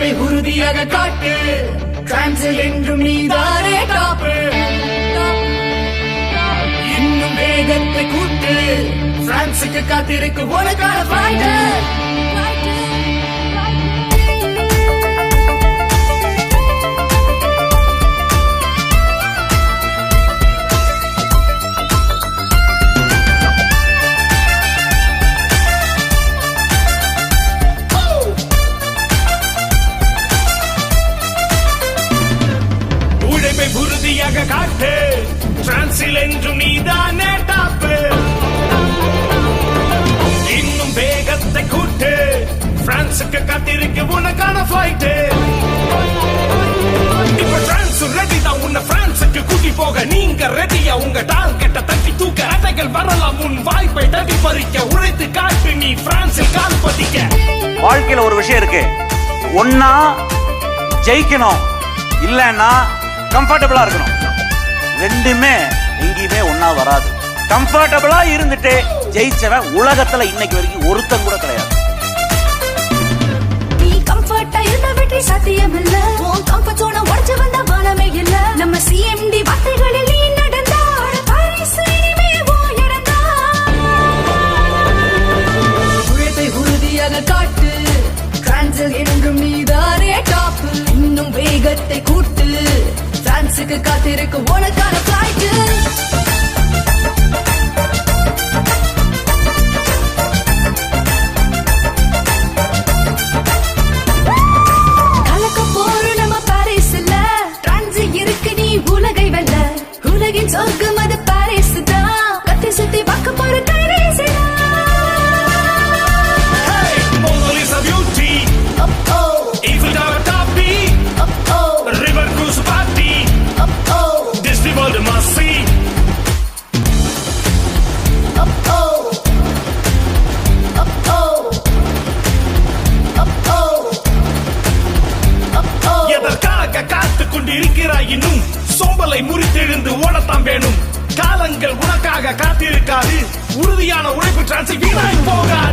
உழைப்பை உறுதியாக காட்டு, பிரான்சில் என்றும் நீதானே டாப்பு. இன்னும் வேகத்தை கூட்டு, பிரான்சுக்கு காத்திருக்கு உனக்கான ஃபைட்டர். உறுதியாக காட்டு, பிரான்சில் என்றும் நீதானே டாப்பு. இன்னும் வேகத்தை கூட்டு, பிரான்சுக்கு காத்திருக்கு உனக்கான ஃபைட். இப்ப பிரான்ஸ் ரெடி தான் உன்னை பிரான்சுக்கு கூட்டி போக. நீங்க ரெடியா? உங்க டார்கெட்டை தட்டி தூக்க. அட்டைகள் வரலாம் உன் வாய்ப்பை தட்டி பறிக்க. உழைத்து காட்டு, நீ பிரான்சில் கால் பதிக்க. வாழ்க்கையில ஒரு விஷயம் இருக்கு, ஒன்னா ஜெயிக்கணும், இல்லன்னா கம்ஃபர்டபுளா இருக்கணும். ரெண்டுமே எங்கேயுமே ஒன்னா வராது. கம்ஃபர்டபுளா இருந்துட்டு ஜெயிச்சவன் உலகத்துல இன்னைக்கு வரைக்கும் ஒருத்தன் கூட கிடையாது. நீ கம்ஃபர்ட்டா இருந்த வெற்றி சாத்தியம் இல்ல. உன் கம்ஃபர்ட் ஜோனை உடைச்சு வந்த வானமே இல்ல. நம்ம சிஎம்டி வார்த்தைகளில் நீ நடந்தா பாரிஸ் இனிமே உன் இடம்தான். உழைப்பை உறுதியாக காட்டு, பிரான்சில் என்றும் நீதானே டாப்பு. இன்னும் வேகத்தை கூட்டு, பிரான்சுக்கு காத்திருக்கு உனக்கான ஃபிளைட். கலக்க போற நம்ம பாரிஸ் இல்ல. பிரான்சில் இருக்கு நீ உலகை வெல்ல. உலகின் சொர்க்கம் அது பாரிஸ் தான். கத்தி சுத்தி பார்க்க போற கைரேஸ் தான். இருக்கிறாயினும் சோம்பலை முறித்தெழுந்து ஓடத்தான் வேணும். காலங்கள் உனக்காக காத்திருக்காது. உறுதியான உழைப்பு டிரான்ஸை வீணாய் போகாது.